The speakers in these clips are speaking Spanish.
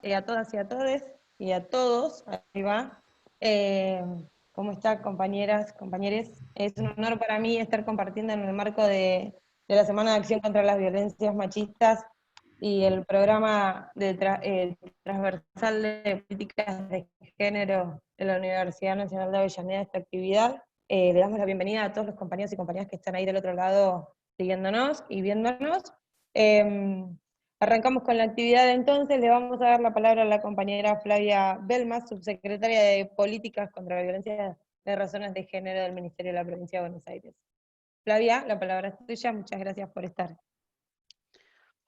a todas y a todes y a todos, ahí va. Eh, ¿Cómo están, compañeras, compañeros? Es un honor para mí estar compartiendo en el marco de la Semana de Acción contra las Violencias Machistas y el programa transversal de políticas de género de la Universidad Nacional de Avellaneda, esta actividad. Le damos la bienvenida a todos los compañeros y compañeras que están ahí del otro lado siguiéndonos y viéndonos. Arrancamos con la actividad entonces, le vamos a dar la palabra a la compañera Flavia Belmas, subsecretaria de Políticas contra la Violencia de Razones de Género del Ministerio de la Provincia de Buenos Aires. Flavia, la palabra es tuya, muchas gracias por estar.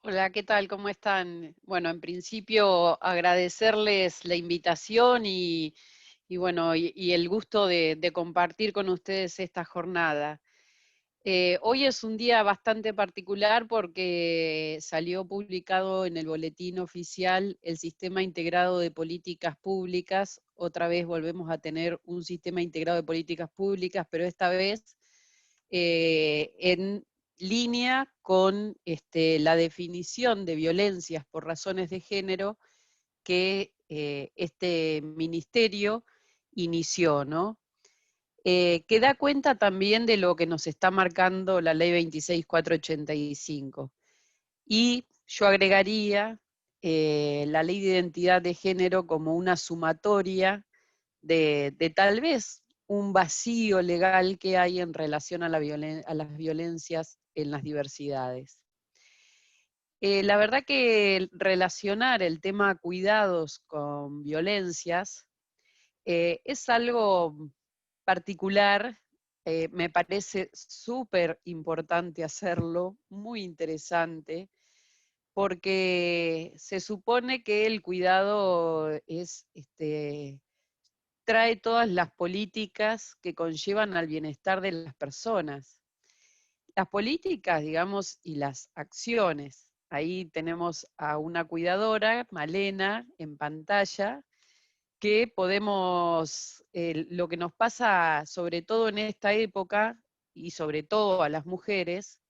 Hola, ¿qué tal? ¿Cómo están? Bueno, en principio agradecerles la invitación y el gusto de compartir con ustedes esta jornada. Hoy es un día bastante particular porque salió publicado en el boletín oficial el Sistema Integrado de Políticas Públicas. Otra vez volvemos a tener un Sistema Integrado de Políticas Públicas, pero esta vez en línea con la definición de violencias por razones de género que este ministerio inició, ¿no? Que da cuenta también de lo que nos está marcando la ley 26.485. Y yo agregaría la ley de identidad de género como una sumatoria de tal vez un vacío legal que hay en relación a las violencias en las diversidades. La verdad que relacionar el tema cuidados con violencias es algo particular, me parece súper importante hacerlo, muy interesante, porque se supone que el cuidado es, trae todas las políticas que conllevan al bienestar de las personas. Las políticas, digamos, y las acciones. Ahí tenemos a una cuidadora, Malena, en pantalla, que podemos, lo que nos pasa sobre todo en esta época, y sobre todo a las mujeres,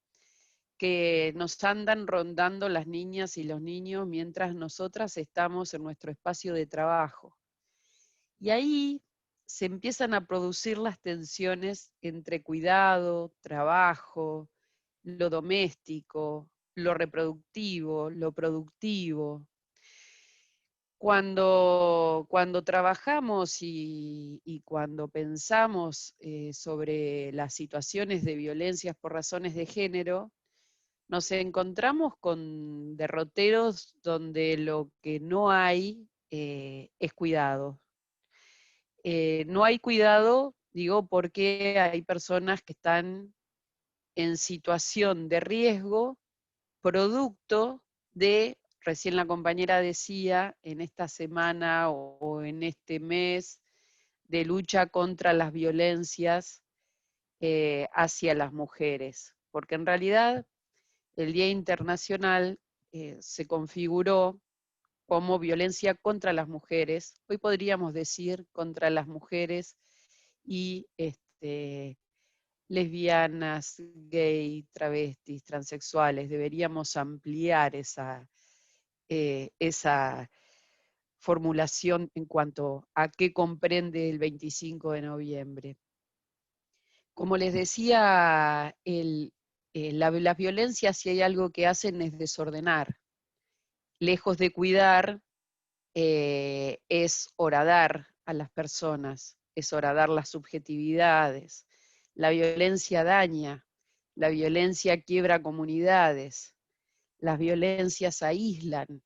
que nos andan rondando las niñas y los niños mientras nosotras estamos en nuestro espacio de trabajo. Y ahí se empiezan a producir las tensiones entre cuidado, trabajo, lo doméstico, lo reproductivo, lo productivo. Cuando trabajamos y cuando pensamos sobre las situaciones de violencias por razones de género, nos encontramos con derroteros donde lo que no hay es cuidado. No hay cuidado, digo, porque hay personas que están en situación de riesgo, producto de, recién la compañera decía, en esta semana o en este mes de lucha contra las violencias hacia las mujeres. Porque en realidad el Día Internacional se configuró como violencia contra las mujeres, hoy podríamos decir contra las mujeres y lesbianas, gay, travestis, transexuales. Deberíamos ampliar esa formulación en cuanto a qué comprende el 25 de noviembre. Como les decía, las violencias, si hay algo que hacen, es desordenar. Lejos de cuidar, es horadar a las personas, es horadar las subjetividades. La violencia daña, la violencia quiebra comunidades, las violencias aíslan.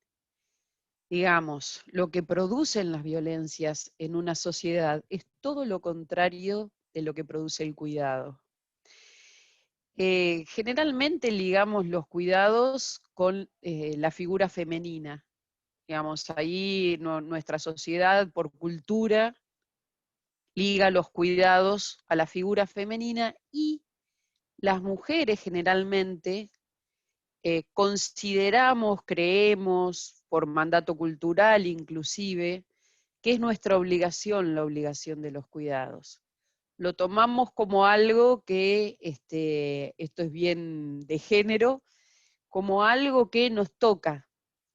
Digamos, lo que producen las violencias en una sociedad es todo lo contrario de lo que produce el cuidado. Generalmente ligamos los cuidados con la figura femenina. Digamos, ahí nuestra sociedad, por cultura, liga los cuidados a la figura femenina y las mujeres generalmente consideramos, creemos, por mandato cultural inclusive, que es nuestra obligación la obligación de los cuidados. Lo tomamos como algo que, esto es bien de género, como algo que nos toca.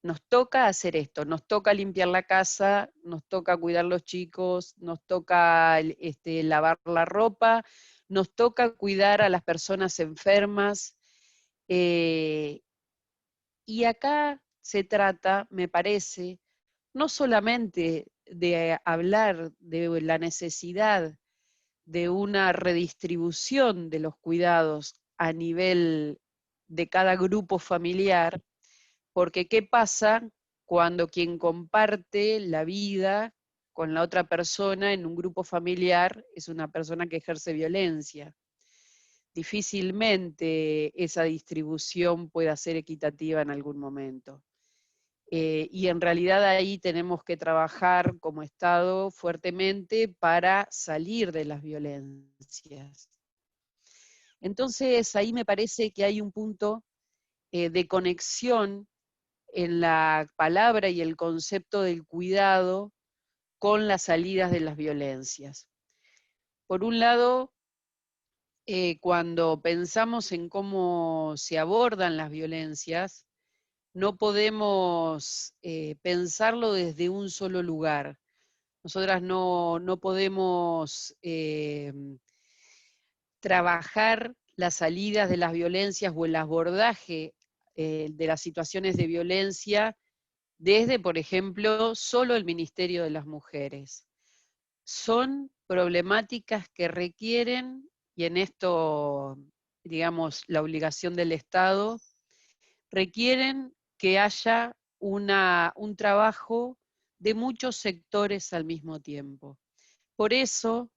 nos toca hacer esto, nos toca limpiar la casa, nos toca cuidar los chicos, nos toca lavar la ropa, nos toca cuidar a las personas enfermas. eh, y acá se trata, me parece, no solamente de hablar de la necesidad de una redistribución de los cuidados a nivel de cada grupo familiar, porque ¿qué pasa cuando quien comparte la vida con la otra persona en un grupo familiar es una persona que ejerce violencia? Difícilmente esa distribución pueda ser equitativa en algún momento. Y en realidad ahí tenemos que trabajar como Estado fuertemente para salir de las violencias. Entonces ahí me parece que hay un punto de conexión en la palabra y el concepto del cuidado con las salidas de las violencias. Por un lado, cuando pensamos en cómo se abordan las violencias, no podemos pensarlo desde un solo lugar. Nosotras no podemos trabajar las salidas de las violencias o el abordaje de las situaciones de violencia desde, por ejemplo, solo el Ministerio de las Mujeres. Son problemáticas que requieren, y en esto, digamos, la obligación del Estado, requieren que haya un trabajo de muchos sectores al mismo tiempo. Por eso,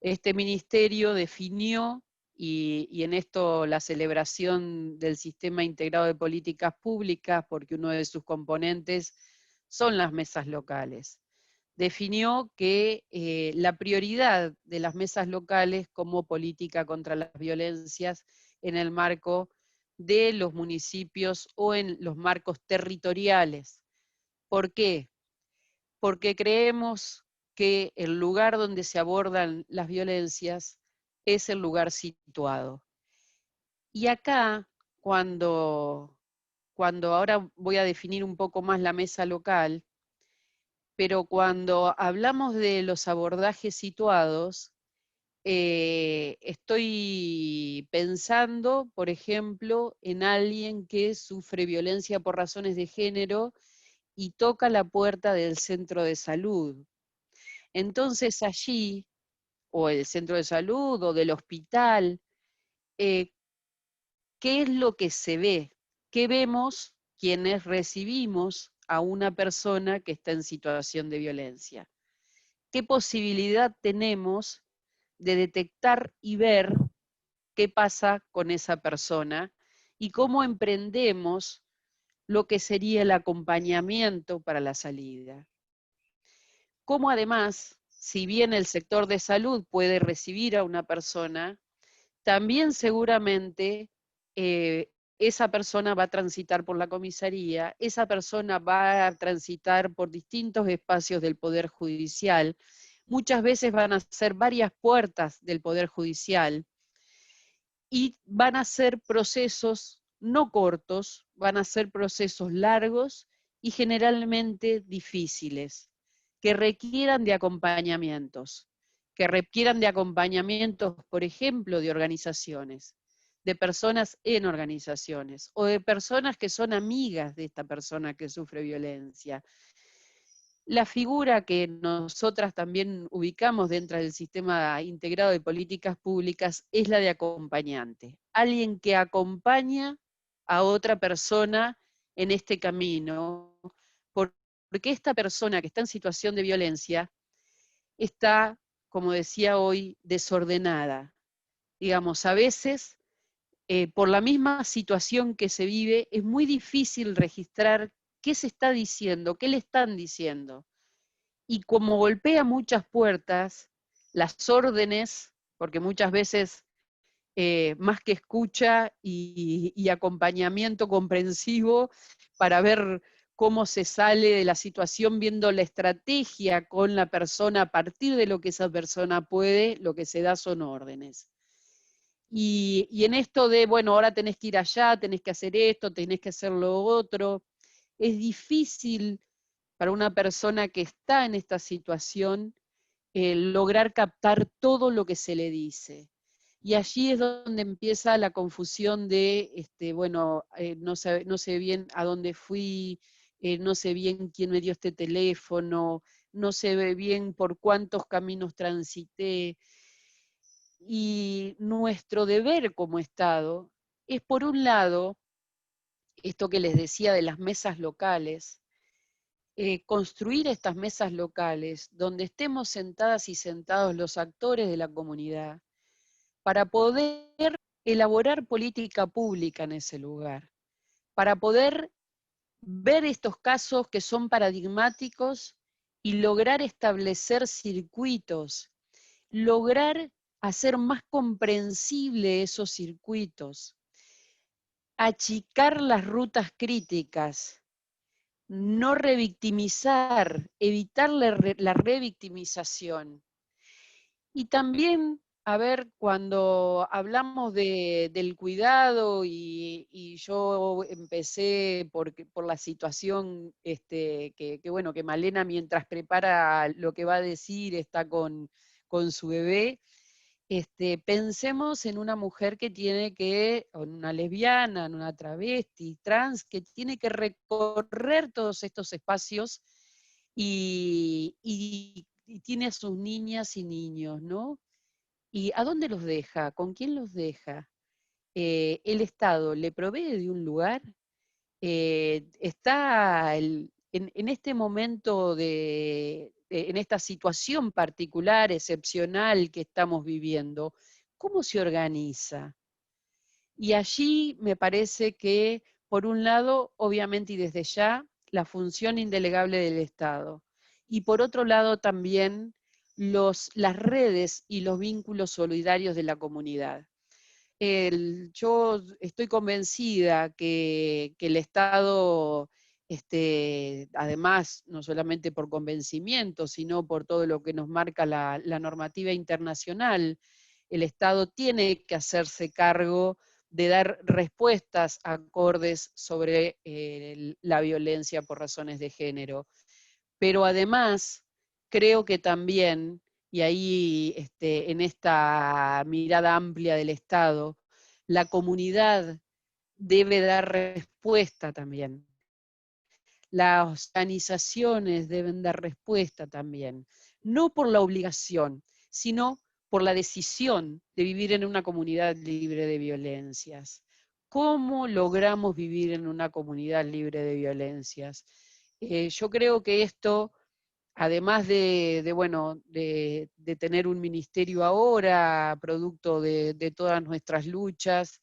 este ministerio definió, y en esto la celebración del Sistema Integrado de Políticas Públicas, porque uno de sus componentes son las mesas locales, definió que la prioridad de las mesas locales como política contra las violencias en el marco de los municipios o en los marcos territoriales. ¿Por qué? Porque creemos que el lugar donde se abordan las violencias es el lugar situado. Y acá, cuando ahora voy a definir un poco más la mesa local, pero cuando hablamos de los abordajes situados, estoy pensando, por ejemplo, en alguien que sufre violencia por razones de género y toca la puerta del centro de salud. Entonces allí, o el centro de salud, o del hospital, eh, ¿qué es lo que se ve? ¿Qué vemos quienes recibimos a una persona que está en situación de violencia? ¿Qué posibilidad tenemos de detectar y ver qué pasa con esa persona y cómo emprendemos lo que sería el acompañamiento para la salida? Cómo además, si bien el sector de salud puede recibir a una persona, también seguramente esa persona va a transitar por la comisaría, esa persona va a transitar por distintos espacios del Poder Judicial, muchas veces van a ser varias puertas del Poder Judicial y van a ser procesos no cortos, van a ser procesos largos y generalmente difíciles, que requieran de acompañamientos, por ejemplo, de organizaciones, de personas en organizaciones, o de personas que son amigas de esta persona que sufre violencia. La figura que nosotras también ubicamos dentro del sistema integrado de políticas públicas es la de acompañante, alguien que acompaña a otra persona en este camino, porque esta persona que está en situación de violencia está, como decía hoy, desordenada. Digamos, a veces, por la misma situación que se vive, es muy difícil registrar qué se está diciendo, qué le están diciendo. Y como golpea muchas puertas, las órdenes, porque muchas veces más que escucha y acompañamiento comprensivo para ver cómo se sale de la situación, viendo la estrategia con la persona a partir de lo que esa persona puede, lo que se da son órdenes. Y en esto de, bueno, ahora tenés que ir allá, tenés que hacer esto, tenés que hacer lo otro, es difícil para una persona que está en esta situación lograr captar todo lo que se le dice. Y allí es donde empieza la confusión de, bueno, no sé bien a dónde fui, no sé bien quién me dio este teléfono, no sé bien por cuántos caminos transité. Y nuestro deber como Estado es, por un lado, esto que les decía de las mesas locales, construir estas mesas locales donde estemos sentadas y sentados los actores de la comunidad para poder elaborar política pública en ese lugar, para poder ver estos casos que son paradigmáticos y lograr establecer circuitos, lograr hacer más comprensible esos circuitos, achicar las rutas críticas, no revictimizar, evitar la revictimización. Y también, a ver, cuando hablamos del cuidado y yo empecé por la situación bueno, que Malena mientras prepara lo que va a decir está con su bebé, pensemos en una mujer que tiene que, o en una lesbiana, en una travesti, trans, que tiene que recorrer todos estos espacios y tiene a sus niñas y niños, ¿no? ¿Y a dónde los deja? ¿Con quién los deja? ¿El Estado le provee de un lugar? Está en este momento en esta situación particular, excepcional que estamos viviendo, ¿cómo se organiza? Y allí me parece que, por un lado, obviamente y desde ya, la función indelegable del Estado. Y por otro lado también las redes y los vínculos solidarios de la comunidad. Yo estoy convencida que el Estado, además, no solamente por convencimiento, sino por todo lo que nos marca la normativa internacional, el Estado tiene que hacerse cargo de dar respuestas acordes sobre la violencia por razones de género. Pero además, creo que también, y ahí en esta mirada amplia del Estado, la comunidad debe dar respuesta también. Las organizaciones deben dar respuesta también, no por la obligación, sino por la decisión de vivir en una comunidad libre de violencias. ¿Cómo logramos vivir en una comunidad libre de violencias? Yo creo que esto, además de tener un ministerio ahora, producto de todas nuestras luchas,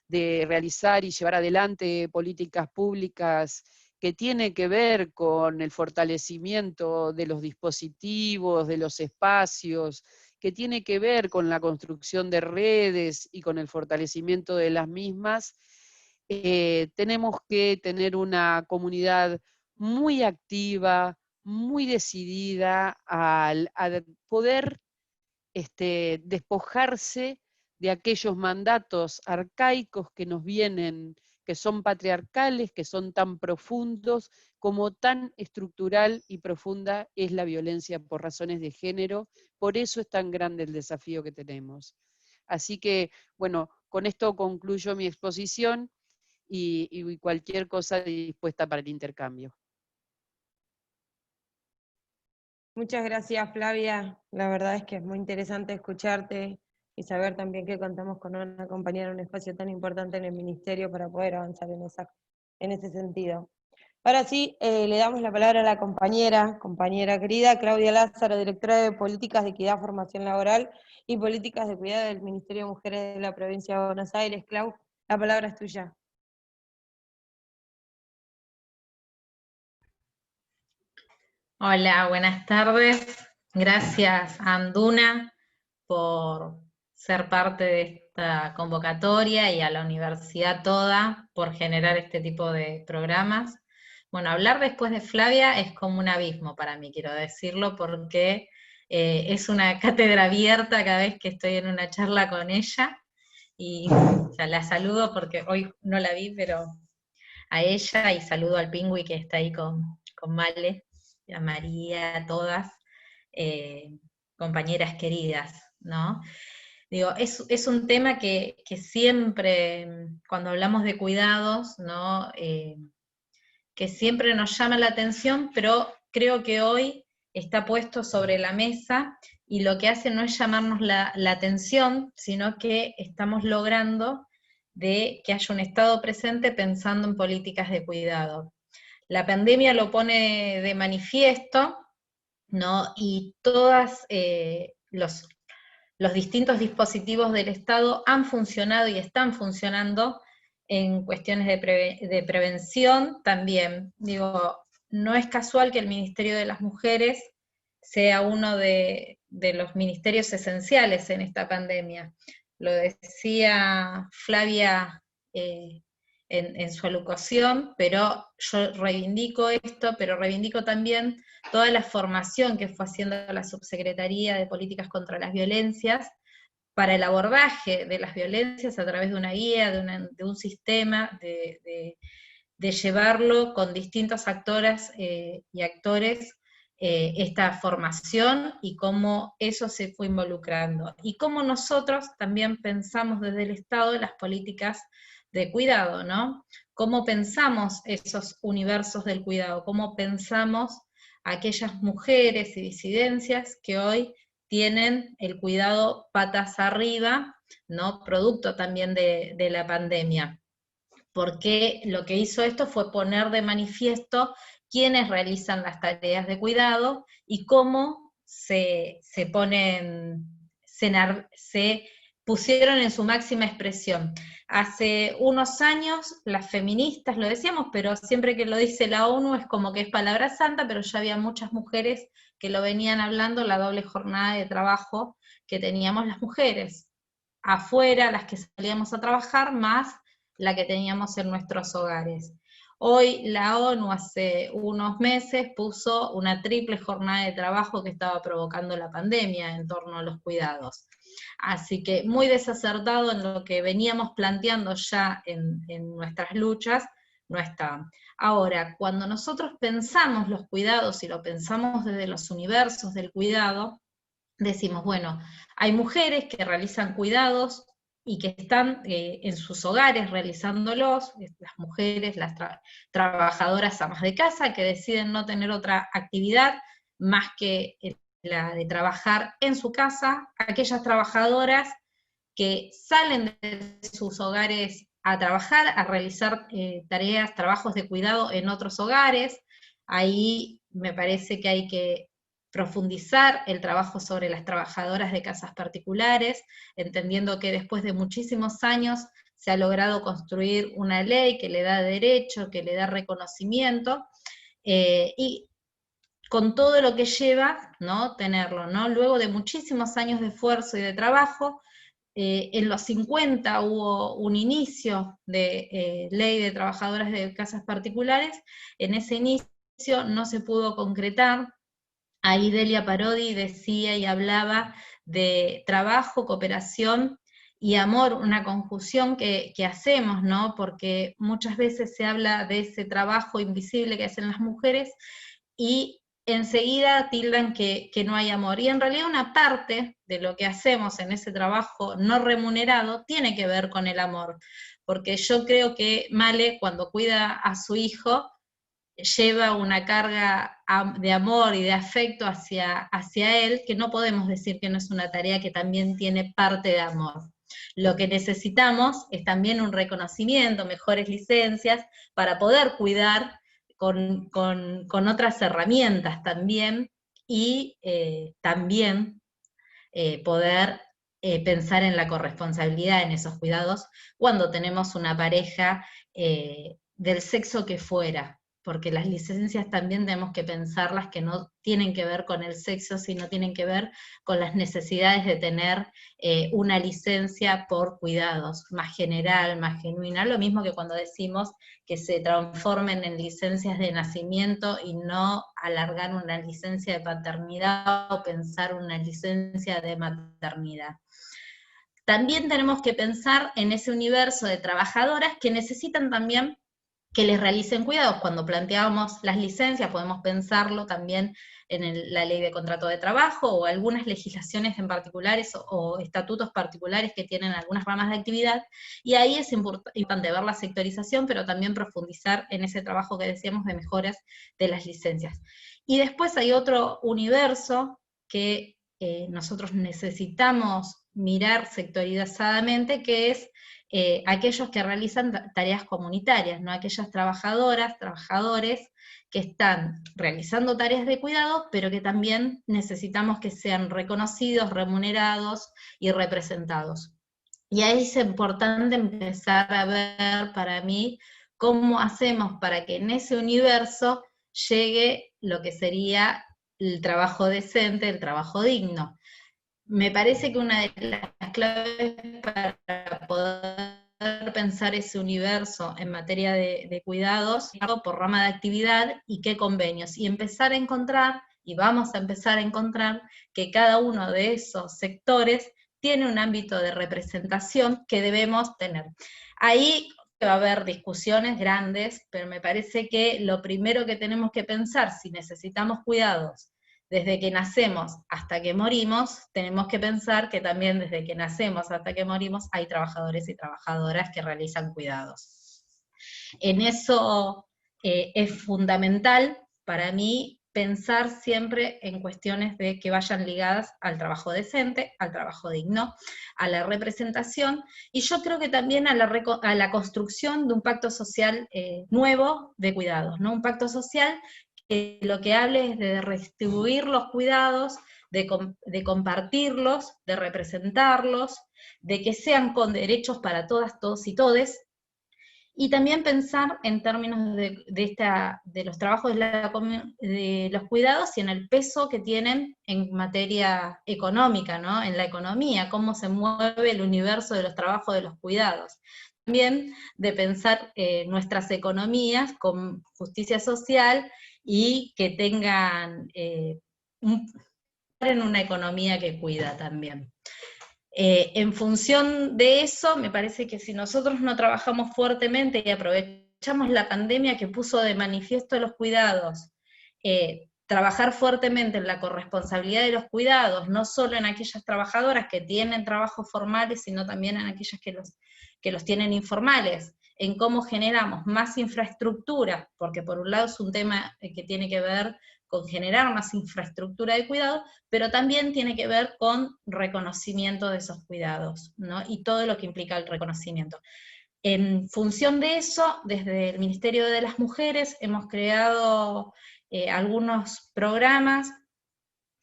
de realizar y llevar adelante políticas públicas que tienen que ver con el fortalecimiento de los dispositivos, de los espacios, que tiene que ver con la construcción de redes y con el fortalecimiento de las mismas, tenemos que tener una comunidad muy activa, muy decidida a poder despojarse de aquellos mandatos arcaicos que nos vienen, que son patriarcales, que son tan profundos, como tan estructural y profunda es la violencia por razones de género. Por eso es tan grande el desafío que tenemos. Así que, bueno, con esto concluyo mi exposición y cualquier cosa dispuesta para el intercambio. Muchas gracias, Flavia. La verdad es que es muy interesante escucharte y saber también que contamos con una compañera en un espacio tan importante en el ministerio para poder avanzar en ese sentido. Ahora sí, le damos la palabra a la compañera querida, Claudia Lázaro, directora de Políticas de Equidad, Formación Laboral y Políticas de Cuidado del Ministerio de Mujeres de la Provincia de Buenos Aires. Clau, la palabra es tuya. Hola, buenas tardes. Gracias a Anduna por ser parte de esta convocatoria y a la universidad toda por generar este tipo de programas. Bueno, hablar después de Flavia es como un abismo para mí, quiero decirlo, porque es una cátedra abierta cada vez que estoy en una charla con ella. Y ya la saludo porque hoy no la vi, pero a ella, y saludo al Pingüi que está ahí con Male, a María, a todas, compañeras queridas, ¿no? Digo, es un tema que siempre, cuando hablamos de cuidados, ¿no? Que siempre nos llama la atención, pero creo que hoy está puesto sobre la mesa, y lo que hace no es llamarnos la atención, sino que estamos logrando de que haya un Estado presente pensando en políticas de cuidado. La pandemia lo pone de manifiesto, ¿no? Y todos los distintos dispositivos del Estado han funcionado y están funcionando en cuestiones de prevención también. Digo, no es casual que el Ministerio de las Mujeres sea uno de los ministerios esenciales en esta pandemia. Lo decía Flavia en su alocución, pero yo reivindico esto, pero reivindico también toda la formación que fue haciendo la Subsecretaría de Políticas contra las Violencias para el abordaje de las violencias a través de una guía, de un sistema, de llevarlo con distintos actoras y actores, esta formación, y cómo eso se fue involucrando. Y cómo nosotros también pensamos desde el Estado las políticas de cuidado, ¿no? Cómo pensamos esos universos del cuidado, cómo pensamos aquellas mujeres y disidencias que hoy tienen el cuidado patas arriba, ¿no? Producto también de la pandemia. Porque lo que hizo esto fue poner de manifiesto quiénes realizan las tareas de cuidado y cómo se pusieron en su máxima expresión. Hace unos años las feministas, lo decíamos, pero siempre que lo dice la ONU es como que es palabra santa, pero ya había muchas mujeres que lo venían hablando, la doble jornada de trabajo que teníamos las mujeres, afuera, las que salíamos a trabajar, más la que teníamos en nuestros hogares. Hoy la ONU hace unos meses puso una triple jornada de trabajo que estaba provocando la pandemia en torno a los cuidados. Así que muy desacertado en lo que veníamos planteando ya en nuestras luchas, no está. Ahora, cuando nosotros pensamos los cuidados y lo pensamos desde los universos del cuidado, decimos, bueno, hay mujeres que realizan cuidados y que están en sus hogares realizándolos, las mujeres, las trabajadoras amas de casa, que deciden no tener otra actividad más que la de trabajar en su casa, aquellas trabajadoras que salen de sus hogares a trabajar, a realizar tareas, trabajos de cuidado en otros hogares. Ahí me parece que hay que profundizar el trabajo sobre las trabajadoras de casas particulares, entendiendo que después de muchísimos años se ha logrado construir una ley que le da derecho, que le da reconocimiento, y con todo lo que lleva, ¿no? Tenerlo, ¿no? Luego de muchísimos años de esfuerzo y de trabajo, en los 50 hubo un inicio de ley de trabajadoras de casas particulares. En ese inicio no se pudo concretar. Ahí Delia Parodi decía y hablaba de trabajo, cooperación y amor, una conjunción que hacemos, ¿no? Porque muchas veces se habla de ese trabajo invisible que hacen las mujeres y enseguida tildan que no hay amor. Y en realidad una parte de lo que hacemos en ese trabajo no remunerado tiene que ver con el amor. Porque yo creo que Male, cuando cuida a su hijo, lleva una carga de amor y de afecto hacia él, que no podemos decir que no es una tarea que también tiene parte de amor. Lo que necesitamos es también un reconocimiento, mejores licencias, para poder cuidar con otras herramientas también, y también poder pensar en la corresponsabilidad en esos cuidados cuando tenemos una pareja del sexo que fuera, porque las licencias también tenemos que pensarlas que no tienen que ver con el sexo, sino tienen que ver con las necesidades de tener una licencia por cuidados, más general, más genuina, lo mismo que cuando decimos que se transformen en licencias de nacimiento y no alargar una licencia de paternidad o pensar una licencia de maternidad. También tenemos que pensar en ese universo de trabajadoras que necesitan también que les realicen cuidados. Cuando planteábamos las licencias, podemos pensarlo también en la ley de contrato de trabajo, o algunas legislaciones en particulares, o estatutos particulares que tienen algunas ramas de actividad, y ahí es importante ver la sectorización, pero también profundizar en ese trabajo que decíamos de mejoras de las licencias. Y después hay otro universo que nosotros necesitamos mirar sectorizadamente, que es aquellos que realizan tareas comunitarias, ¿no? Aquellas trabajadoras, trabajadores que están realizando tareas de cuidado, pero que también necesitamos que sean reconocidos, remunerados y representados. Y ahí es importante empezar a ver, para mí, cómo hacemos para que en ese universo llegue lo que sería el trabajo decente, el trabajo digno. Me parece que una de las claves para poder pensar ese universo en materia de cuidados, por rama de actividad y qué convenios, y empezar a encontrar, y vamos a empezar a encontrar, que cada uno de esos sectores tiene un ámbito de representación que debemos tener. Ahí va a haber discusiones grandes, pero me parece que lo primero que tenemos que pensar, si necesitamos cuidados, desde que nacemos hasta que morimos, tenemos que pensar que también desde que nacemos hasta que morimos hay trabajadores y trabajadoras que realizan cuidados. En eso es fundamental para mí pensar siempre en cuestiones de que vayan ligadas al trabajo decente, al trabajo digno, a la representación, y yo creo que también a la construcción de un pacto social nuevo de cuidados, ¿no? Un pacto social que lo que hable es de redistribuir los cuidados, de compartirlos, de representarlos, de que sean con derechos para todas, todos y todes, y también pensar en términos de los trabajos de los cuidados y en el peso que tienen en materia económica, ¿no? En la economía, cómo se mueve el universo de los trabajos de los cuidados. También de pensar nuestras economías con justicia social y que tengan en una economía que cuida también. En función de eso, me parece que si nosotros no trabajamos fuertemente y aprovechamos la pandemia que puso de manifiesto los cuidados, trabajar fuertemente en la corresponsabilidad de los cuidados, no solo en aquellas trabajadoras que tienen trabajos formales, sino también en aquellas que los tienen informales, en cómo generamos más infraestructura, porque por un lado es un tema que tiene que ver con generar más infraestructura de cuidado, pero también tiene que ver con reconocimiento de esos cuidados, ¿no? Y todo lo que implica el reconocimiento. En función de eso, desde el Ministerio de las Mujeres hemos creado algunos programas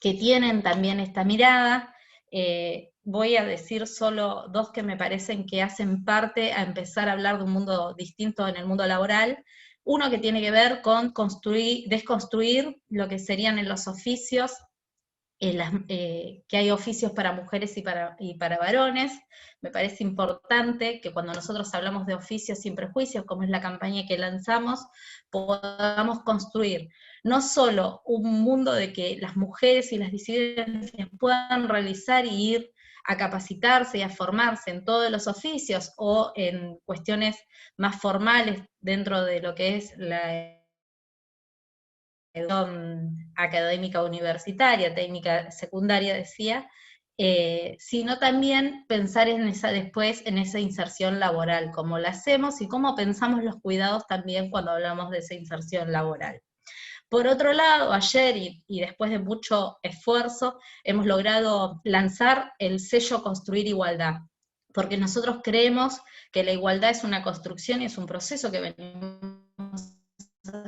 que tienen también esta mirada. Voy a decir solo dos que me parecen que hacen parte a empezar a hablar de un mundo distinto en el mundo laboral. Uno que tiene que ver con desconstruir lo que serían en los oficios, que hay oficios para mujeres y para varones. Me parece importante que cuando nosotros hablamos de oficios sin prejuicios, como es la campaña que lanzamos, podamos construir no solo un mundo de que las mujeres y las disidencias puedan realizar y ir a capacitarse y a formarse en todos los oficios o en cuestiones más formales dentro de lo que es la educación académica universitaria, técnica secundaria, decía, sino también pensar después en esa inserción laboral, cómo la hacemos y cómo pensamos los cuidados también cuando hablamos de esa inserción laboral. Por otro lado, ayer y después de mucho esfuerzo, hemos logrado lanzar el sello Construir Igualdad, porque nosotros creemos que la igualdad es una construcción y es un proceso que venimos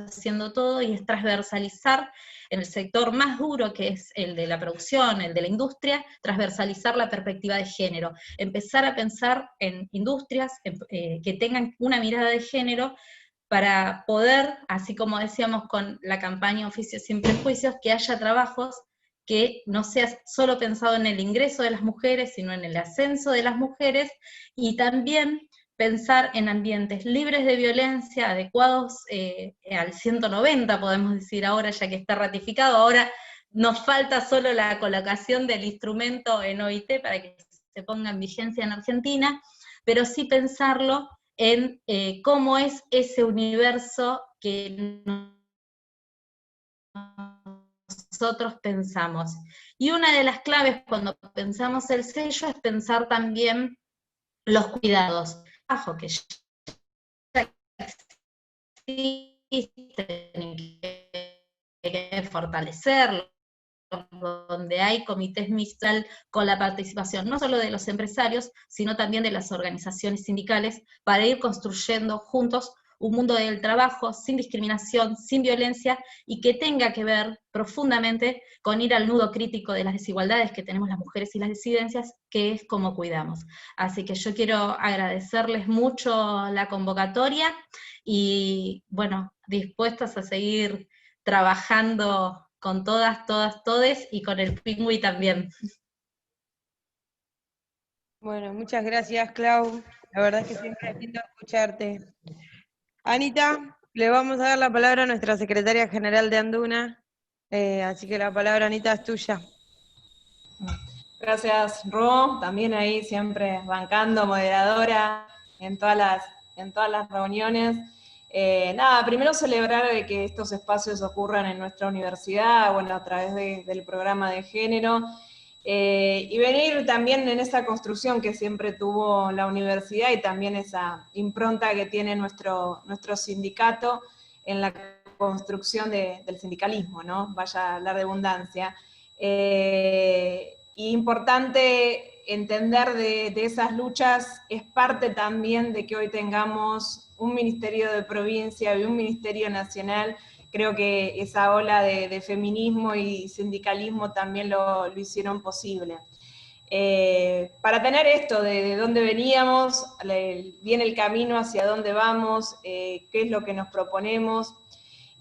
haciendo todo, y es transversalizar en el sector más duro, que es el de la producción, el de la industria, transversalizar la perspectiva de género, empezar a pensar en industrias que tengan una mirada de género, para poder, así como decíamos con la campaña Oficios sin Prejuicios, que haya trabajos que no sea solo pensado en el ingreso de las mujeres, sino en el ascenso de las mujeres, y también pensar en ambientes libres de violencia, adecuados al 190, podemos decir ahora, ya que está ratificado. Ahora nos falta solo la colocación del instrumento en OIT para que se ponga en vigencia en Argentina, pero sí pensarlo en cómo es ese universo que nosotros pensamos. Y una de las claves cuando pensamos el sello es pensar también los cuidados, que ya existen y que hay que fortalecerlos, donde hay comités mixtos con la participación no solo de los empresarios, sino también de las organizaciones sindicales, para ir construyendo juntos un mundo del trabajo sin discriminación, sin violencia, y que tenga que ver profundamente con ir al nudo crítico de las desigualdades que tenemos las mujeres y las disidencias, que es cómo cuidamos. Así que yo quiero agradecerles mucho la convocatoria, y bueno, dispuestos a seguir trabajando con todas, todes, y con el Pingüi también. Bueno, muchas gracias, Clau. La verdad es que siempre es lindo escucharte. Anita, le vamos a dar la palabra a nuestra secretaria general de Anduna, así que la palabra, Anita, es tuya. Gracias, Ro, también ahí siempre bancando, moderadora en todas las reuniones. Nada, primero celebrar que estos espacios ocurran en nuestra universidad, bueno, a través del programa de género, y venir también en esa construcción que siempre tuvo la universidad y también esa impronta que tiene nuestro sindicato en la construcción del sindicalismo, ¿no? Vaya la redundancia. Y importante entender de esas luchas, es parte también de que hoy tengamos un ministerio de provincia y un ministerio nacional. Creo que esa ola de feminismo y sindicalismo también lo hicieron posible. Para tener esto de dónde veníamos, viene el camino hacia dónde vamos, qué es lo que nos proponemos,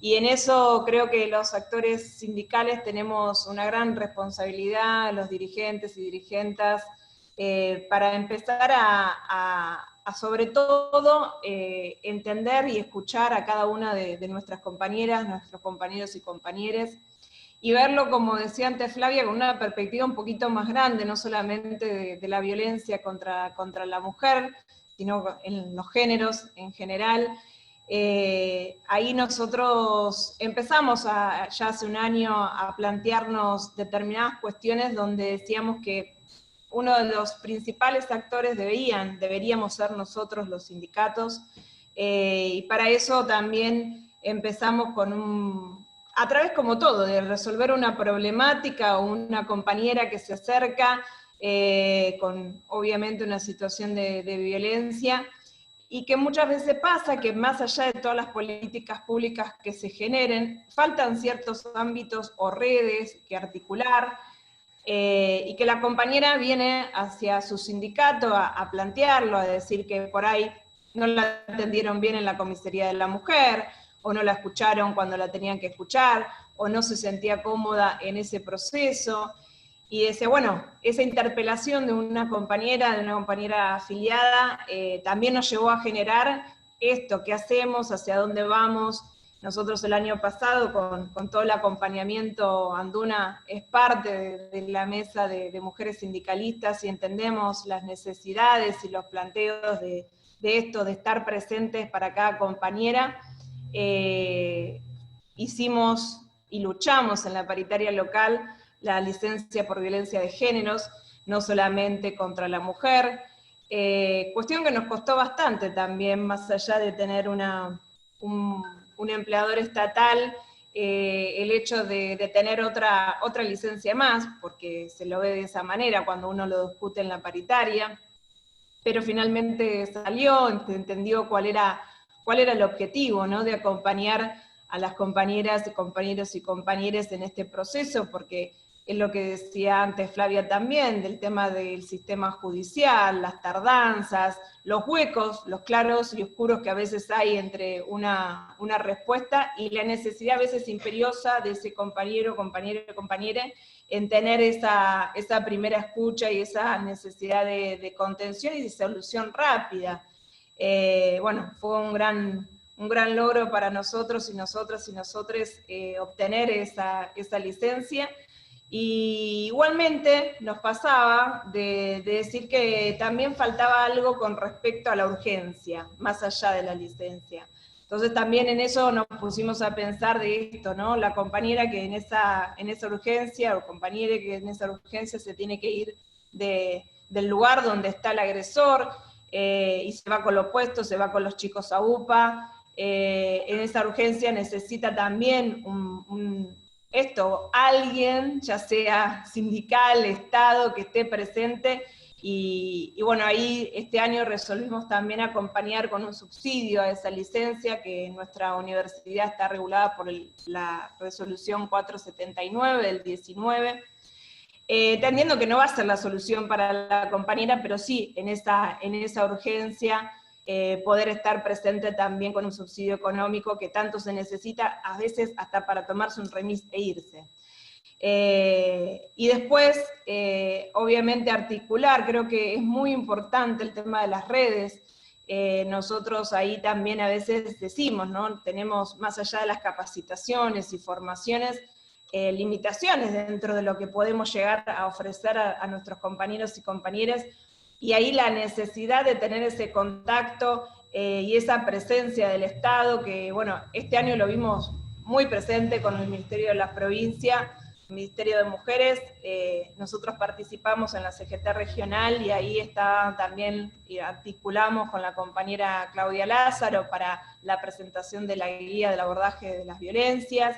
y en eso creo que los actores sindicales tenemos una gran responsabilidad, los dirigentes y dirigentas, para empezar a sobre todo entender y escuchar a cada una de nuestras compañeras, nuestros compañeros y compañeres, y verlo, como decía antes Flavia, con una perspectiva un poquito más grande, no solamente de la violencia contra la mujer, sino en los géneros en general. Ahí nosotros empezamos ya hace un año a plantearnos determinadas cuestiones donde decíamos que uno de los principales actores deberíamos ser nosotros los sindicatos, y para eso también empezamos a través como todo, de resolver una problemática o una compañera que se acerca con obviamente una situación de violencia, y que muchas veces pasa que más allá de todas las políticas públicas que se generen, faltan ciertos ámbitos o redes que articular, y que la compañera viene hacia su sindicato a plantearlo, a decir que por ahí no la atendieron bien en la comisaría de la mujer, o no la escucharon cuando la tenían que escuchar, o no se sentía cómoda en ese proceso. Y ese, bueno, esa interpelación de una compañera afiliada, también nos llevó a generar esto, qué hacemos, hacia dónde vamos. Nosotros el año pasado, con todo el acompañamiento, Anduna es parte de la mesa de mujeres sindicalistas, y entendemos las necesidades y los planteos de esto, de estar presentes para cada compañera. Hicimos y luchamos en la paritaria local la licencia por violencia de géneros, no solamente contra la mujer, cuestión que nos costó bastante también, más allá de tener un empleador estatal, el hecho de tener otra licencia más, porque se lo ve de esa manera cuando uno lo discute en la paritaria, pero finalmente salió, entendió cuál era el objetivo, ¿no? De acompañar a las compañeras, compañeros y compañeras en este proceso, porque es lo que decía antes Flavia también, del tema del sistema judicial, las tardanzas, los huecos, los claros y oscuros que a veces hay entre una respuesta y la necesidad a veces imperiosa de ese compañero, compañera, en tener esa primera escucha y esa necesidad de contención y de solución rápida. Bueno, fue un gran logro para nosotros y nosotras y nosotres obtener esa licencia, Y igualmente nos pasaba de decir que también faltaba algo con respecto a la urgencia, más allá de la licencia. Entonces también en eso nos pusimos a pensar de esto, ¿no? La compañera que en esa urgencia, o compañera que en esa urgencia se tiene que ir del lugar donde está el agresor, y se va con lo opuesto, se va con los chicos a UPA, en esa urgencia necesita también alguien, ya sea sindical, Estado, que esté presente, y bueno, ahí este año resolvimos también acompañar con un subsidio a esa licencia, que en nuestra universidad está regulada por la resolución 479 del 19, entendiendo que no va a ser la solución para la compañera, pero sí, en esa urgencia, poder estar presente también con un subsidio económico que tanto se necesita, a veces hasta para tomarse un remis e irse. Y después, obviamente articular, creo que es muy importante el tema de las redes. Nosotros ahí también a veces decimos, ¿no? Tenemos, más allá de las capacitaciones y formaciones, limitaciones dentro de lo que podemos llegar a ofrecer a nuestros compañeros y compañeras, y ahí la necesidad de tener ese contacto y esa presencia del Estado, que bueno, este año lo vimos muy presente con el Ministerio de la Provincia, el Ministerio de Mujeres. Nosotros participamos en la CGT regional, y ahí está también, y articulamos con la compañera Claudia Lázaro para la presentación de la guía del abordaje de las violencias.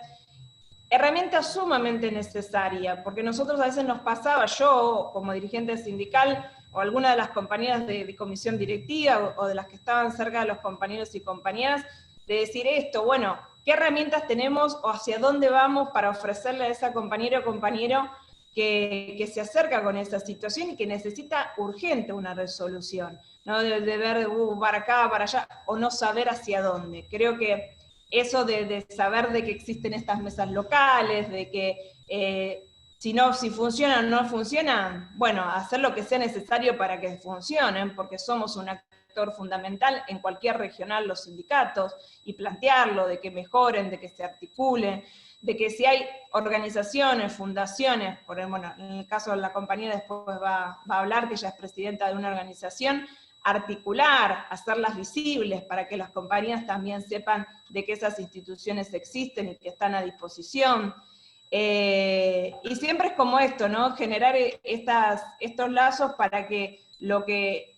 Herramienta sumamente necesaria, porque nosotros a veces nos pasaba, yo como dirigente sindical, o alguna de las compañeras de comisión directiva, o de las que estaban cerca de los compañeros y compañeras, de decir esto, bueno, ¿qué herramientas tenemos o hacia dónde vamos para ofrecerle a esa compañera o compañero que se acerca con esa situación y que necesita urgente una resolución? No de ver para acá, para allá, o no saber hacia dónde. Creo que eso de saber de que existen estas mesas locales, de que si funcionan o no funcionan, bueno, hacer lo que sea necesario para que funcionen, porque somos un actor fundamental en cualquier regional, los sindicatos, y plantearlo, de que mejoren, de que se articulen, de que si hay organizaciones, fundaciones, bueno, en el caso de la compañera después va a hablar, que ella es presidenta de una organización, articular, hacerlas visibles para que las compañías también sepan de que esas instituciones existen y que están a disposición. Y siempre es como esto, ¿no? Generar estos lazos para que lo que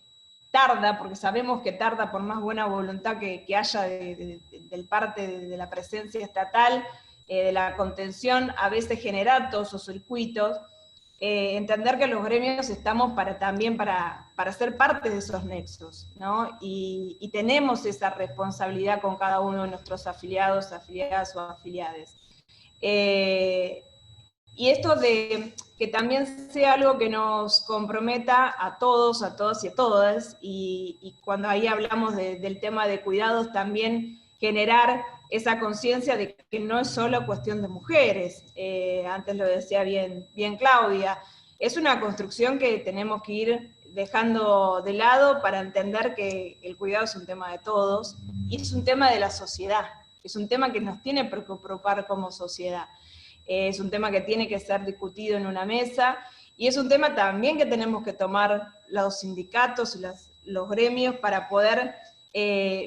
tarda, porque sabemos que tarda por más buena voluntad que haya del parte de la presencia estatal, de la contención, a veces generar todos esos circuitos, entender que los gremios estamos también para ser parte de esos nexos, ¿no? Y tenemos esa responsabilidad con cada uno de nuestros afiliados, afiliadas o afiliades. Y esto de que también sea algo que nos comprometa a todos y a todas, y cuando ahí hablamos del tema de cuidados, también generar esa conciencia de que no es solo cuestión de mujeres. Antes lo decía bien Claudia, es una construcción que tenemos que ir dejando de lado para entender que el cuidado es un tema de todos, y es un tema de la sociedad, es un tema que nos tiene que preocupar como sociedad. Es un tema que tiene que ser discutido en una mesa, y es un tema también que tenemos que tomar los sindicatos y los gremios para poder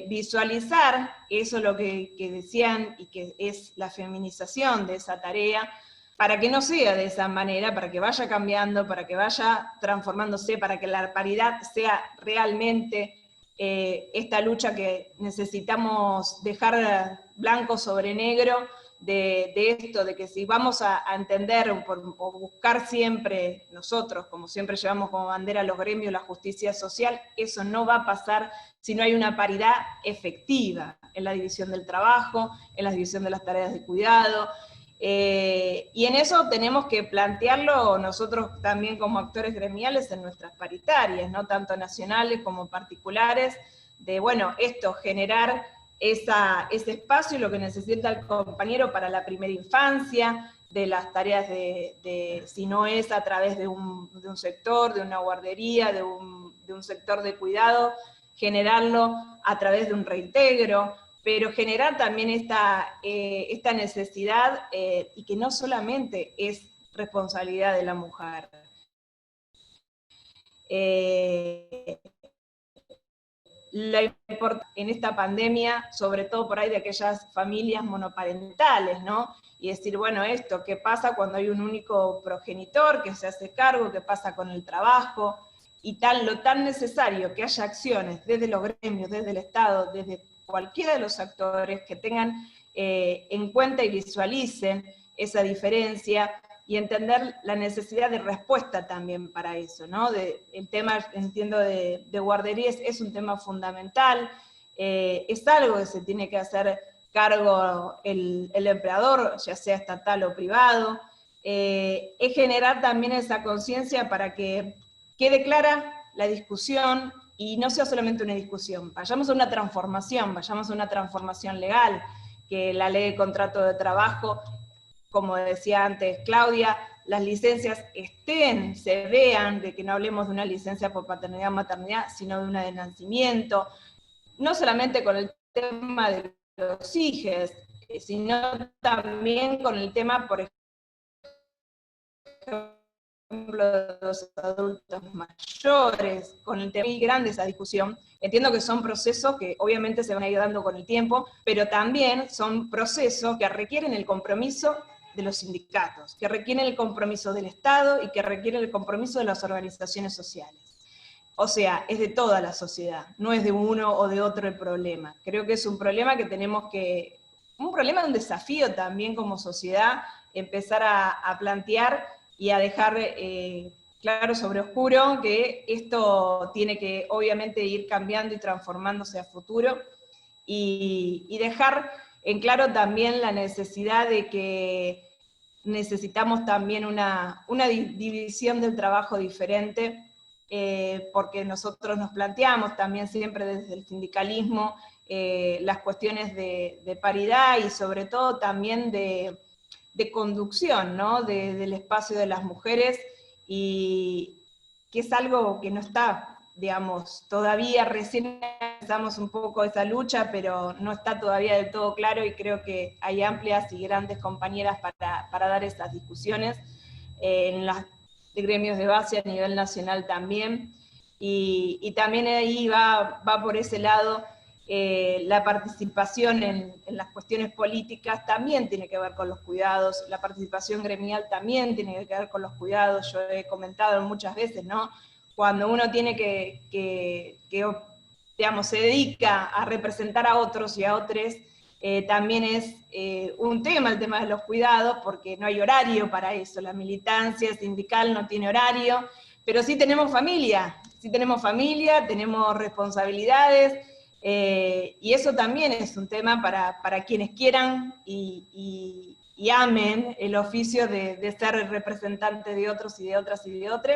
visualizar eso, lo que decían, y que es la feminización de esa tarea, para que no sea de esa manera, para que vaya cambiando, para que vaya transformándose, para que la paridad sea realmente esta lucha que necesitamos dejar blanco sobre negro, de esto, de que si vamos a entender o buscar siempre nosotros, como siempre llevamos como bandera los gremios, la justicia social, eso no va a pasar si no hay una paridad efectiva en la división del trabajo, en la división de las tareas de cuidado, y en eso tenemos que plantearlo nosotros también como actores gremiales en nuestras paritarias, ¿no? Tanto nacionales como particulares, de bueno, esto, generar ese espacio y lo que necesita el compañero para la primera infancia, de las tareas si no es a través de un sector, de una guardería, de un sector de cuidado, generarlo a través de un reintegro, pero generar también esta necesidad, y que no solamente es responsabilidad de la mujer. En esta pandemia, sobre todo por ahí de aquellas familias monoparentales, ¿no? Y decir, bueno, esto, ¿qué pasa cuando hay un único progenitor que se hace cargo? ¿Qué pasa con el trabajo? Y lo tan necesario que haya acciones desde los gremios, desde el Estado, desde cualquiera de los actores que tengan en cuenta y visualicen esa diferencia, y entender la necesidad de respuesta también para eso, ¿no? El tema, entiendo, de guarderías es un tema fundamental, es algo que se tiene que hacer cargo el empleador, ya sea estatal o privado, es generar también esa conciencia para que quede clara la discusión y no sea solamente una discusión, vayamos a una transformación legal, que la ley de contrato de trabajo, como decía antes Claudia, las licencias se vean, de que no hablemos de una licencia por paternidad o maternidad, sino de una de nacimiento, no solamente con el tema de los hijos, sino también con el tema, por ejemplo, de los adultos mayores, con el tema muy grande esa discusión. Entiendo que son procesos que obviamente se van a ir dando con el tiempo, pero también son procesos que requieren el compromiso de los sindicatos, que requieren el compromiso del Estado y que requieren el compromiso de las organizaciones sociales. O sea, es de toda la sociedad, no es de uno o de otro el problema. Creo que es un problema que tenemos que, un desafío también como sociedad, empezar a plantear y a dejar claro sobre oscuro que esto tiene que obviamente ir cambiando y transformándose a futuro, y dejar en claro también la necesidad de que necesitamos también una división del trabajo diferente, porque nosotros nos planteamos también siempre desde el sindicalismo las cuestiones de paridad y sobre todo también de conducción, ¿no? Del espacio de las mujeres, y que es algo que no está, digamos, todavía recién empezamos un poco esa lucha, pero no está todavía del todo claro, y creo que hay amplias y grandes compañeras para dar estas discusiones en los gremios de base a nivel nacional también, y también ahí va por ese lado. La participación en las cuestiones políticas también tiene que ver con los cuidados, la participación gremial también tiene que ver con los cuidados. Yo he comentado muchas veces, ¿no? Cuando uno tiene digamos, se dedica a representar a otros y a otras, también es un tema el tema de los cuidados, porque no hay horario para eso, la militancia sindical no tiene horario, pero sí tenemos familia, tenemos responsabilidades, y eso también es un tema para quienes quieran y amen el oficio de ser representante de otros y de otras y de otros,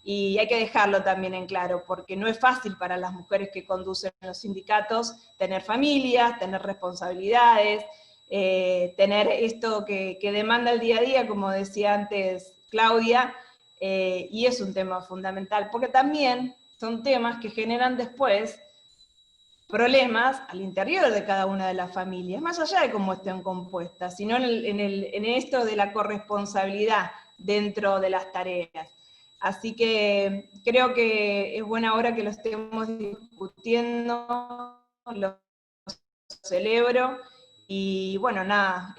y hay que dejarlo también en claro, porque no es fácil para las mujeres que conducen los sindicatos tener familias, tener responsabilidades, tener esto que demanda el día a día, como decía antes Claudia, y es un tema fundamental, porque también son temas que generan después problemas al interior de cada una de las familias, más allá de cómo estén compuestas, sino en esto de la corresponsabilidad dentro de las tareas. Así que creo que es buena hora que lo estemos discutiendo, lo celebro, y bueno, nada,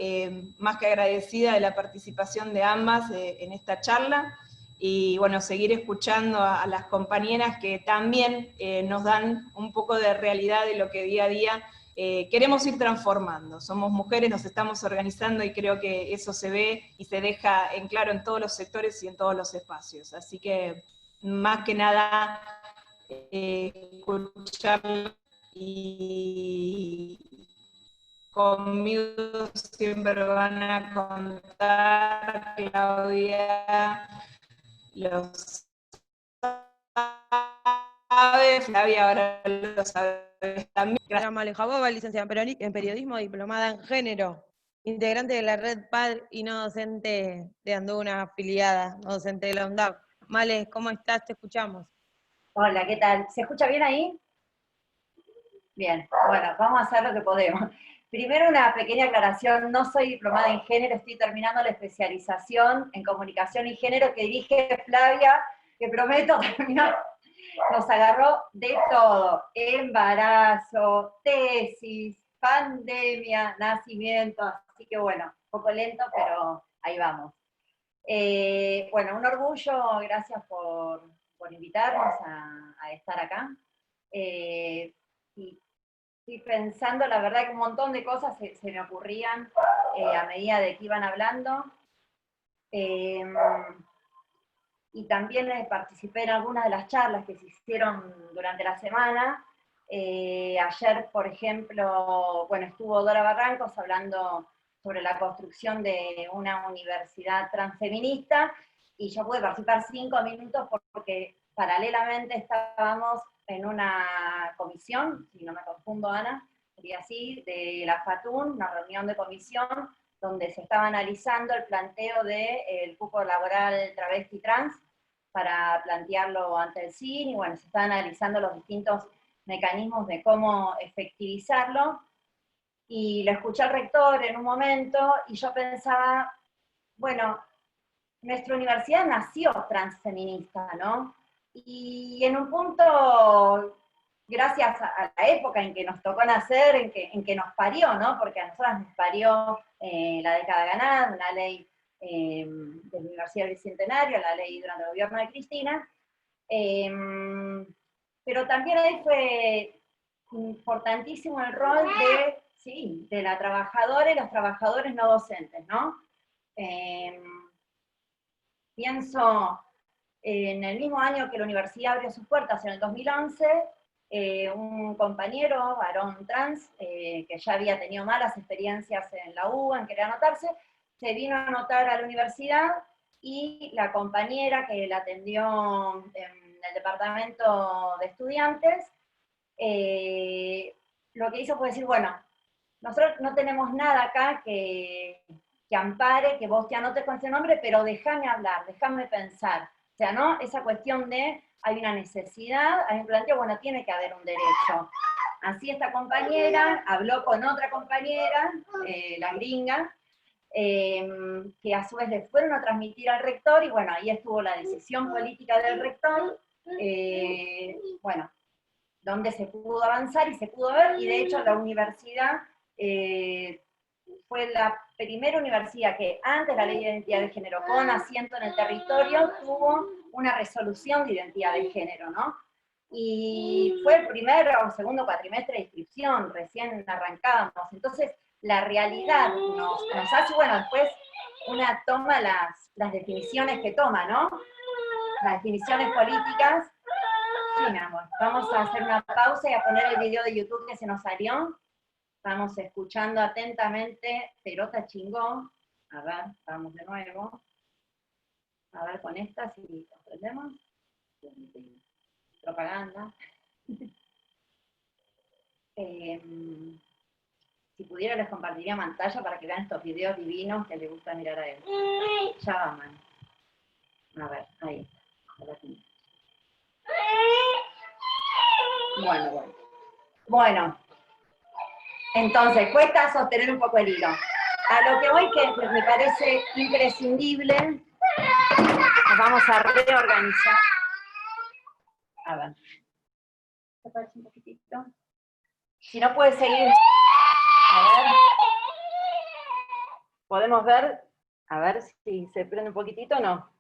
más que agradecida de la participación de ambas en esta charla, y bueno, seguir escuchando a las compañeras que también nos dan un poco de realidad de lo que día a día queremos ir transformando. Somos mujeres, nos estamos organizando, y creo que eso se ve y se deja en claro en todos los sectores y en todos los espacios. Así que, más que nada, escuchar, y conmigo siempre van a contar, Claudia lo sabe, Flavia ahora lo sabe también. Gracias. Male Jaboba, licenciada en periodismo, diplomada en género, integrante de la red PAD y no docente de Anduna, afiliada, no docente de la UNDAP. Male, ¿cómo estás? Te escuchamos. Hola, ¿qué tal? ¿Se escucha bien ahí? Bien, bueno, vamos a hacer lo que podemos. Primero una pequeña aclaración, no soy diplomada en género, estoy terminando la especialización en comunicación y género que dirige Flavia, que prometo terminar. Nos agarró de todo, embarazo, tesis, pandemia, nacimiento, así que bueno, un poco lento, pero ahí vamos. Bueno, un orgullo, gracias por invitarnos a estar acá. Y estoy pensando, la verdad que un montón de cosas se me ocurrían a medida de que iban hablando. Y también participé en algunas de las charlas que se hicieron durante la semana. Ayer, por ejemplo, bueno, estuvo Dora Barrancos hablando sobre la construcción de una universidad transfeminista, y yo pude participar 5 minutos porque paralelamente estábamos en una comisión, si no me confundo, Ana, sería así, de la FATUN, una reunión de comisión, donde se estaba analizando el planteo del cupo laboral travesti trans, para plantearlo ante el CIN, y bueno, se están analizando los distintos mecanismos de cómo efectivizarlo, y lo escuché al rector en un momento, y yo pensaba, bueno, nuestra universidad nació transfeminista, ¿no? Y en un punto, gracias a la época en que nos tocó nacer, en que nos parió, ¿no? Porque a nosotras nos parió la década ganada, una ley de la Universidad del Bicentenario, la ley durante el gobierno de Cristina, pero también ahí fue importantísimo el rol de la trabajadora y los trabajadores no docentes, ¿no? Pienso en el mismo año que la universidad abrió sus puertas, en el 2011, un compañero, varón trans, que ya había tenido malas experiencias en la UBA, en querer anotarse, se vino a anotar a la universidad, y la compañera que la atendió en el departamento de estudiantes, lo que hizo fue decir, bueno, nosotros no tenemos nada acá que ampare, que vos te anotes con ese nombre, pero déjame hablar, déjame pensar. O sea, ¿no? Esa cuestión de, hay una necesidad, hay un planteo, bueno, tiene que haber un derecho. Así esta compañera habló con otra compañera, la gringa, que a su vez le fueron a transmitir al rector, y bueno, ahí estuvo la decisión política del rector, bueno, donde se pudo avanzar y se pudo ver, y de hecho la universidad fue la primera universidad que antes de la ley de identidad de género, con asiento en el territorio, tuvo una resolución de identidad de género, ¿no? Y fue el primer o segundo cuatrimestre de inscripción, recién arrancábamos. Entonces, la realidad nos hace, bueno, después una toma las definiciones que toma, ¿no? Las definiciones políticas. Sí, mi amor, vamos a hacer una pausa y a poner el video de YouTube que se nos salió. Estamos escuchando atentamente, Perota chingó. A ver, vamos de nuevo. A ver con esta, si aprendemos. Propaganda. Si pudiera les compartiría pantalla para que vean estos videos divinos que les gusta mirar a él. Ya va, man. A ver, ahí está. Bueno. Entonces, cuesta sostener un poco el hilo. A lo que voy, que me parece imprescindible, nos vamos a reorganizar. A ver. ¿Te parece un poquitito? Si no puede seguir. A ver. ¿Podemos ver? A ver si se prende un poquitito o no.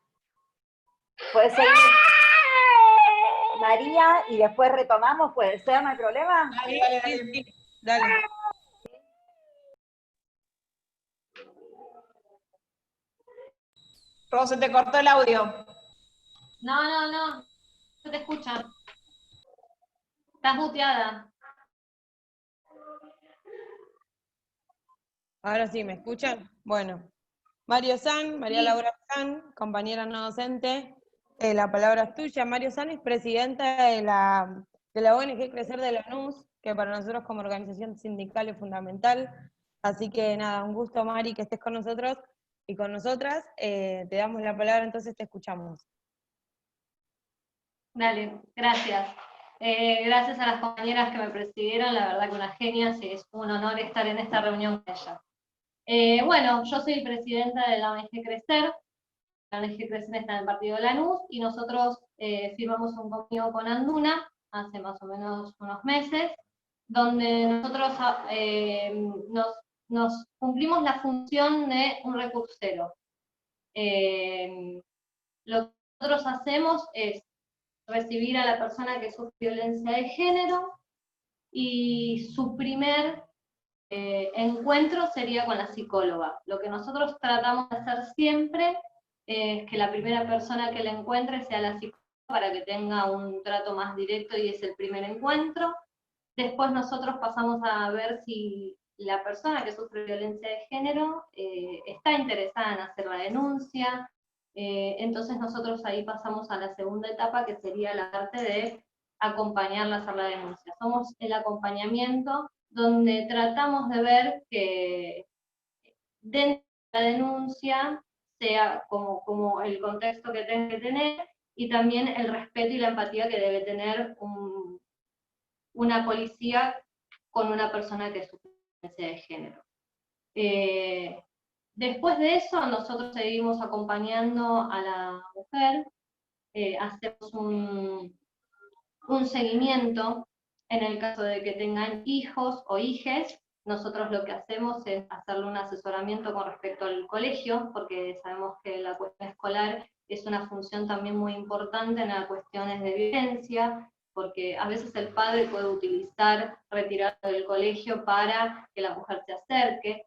¿Puede seguir? María, y después retomamos, ¿puede ser? ¿No hay problema? Sí, dale. Ro, se te cortó el audio. No te escuchan. Estás muteada. Ahora sí, ¿me escuchan? Bueno. Mario San, María Laura San, compañera no docente, la palabra es tuya. Mario San es presidenta de la ONG Crecer de Lanús, que para nosotros como organización sindical es fundamental. Así que nada, un gusto, Mari, que estés con nosotros y con nosotras. Te damos la palabra, entonces te escuchamos. Dale, gracias. gracias a las compañeras que me presidieron, la verdad que unas genias, y es un honor estar en esta reunión con ellas. Bueno, yo soy presidenta de la ONG Crecer. La ONG Crecer está en el partido de Lanús, y nosotros firmamos un convenio con Anduna hace más o menos unos meses, donde nosotros nos cumplimos la función de un recursero. Lo que nosotros hacemos es recibir a la persona que sufre violencia de género, y su primer encuentro sería con la psicóloga. Lo que nosotros tratamos de hacer siempre es que la primera persona que la encuentre sea la psicóloga, para que tenga un trato más directo, y es el primer encuentro. Después nosotros pasamos a ver si la persona que sufre violencia de género está interesada en hacer la denuncia. Entonces nosotros ahí pasamos a la segunda etapa, que sería la parte de acompañarla a hacer la denuncia. Somos el acompañamiento, donde tratamos de ver que dentro de la denuncia sea como el contexto que tenga que tener, y también el respeto y la empatía que debe tener una policía con una persona que sufre violencia de género. Después de eso, nosotros seguimos acompañando a la mujer, hacemos un seguimiento en el caso de que tengan hijos o hijes. Nosotros lo que hacemos es hacerle un asesoramiento con respecto al colegio, porque sabemos que la cuestión escolar es una función también muy importante en las cuestiones de violencia, porque a veces el padre puede utilizar retirarlo del colegio para que la mujer se acerque.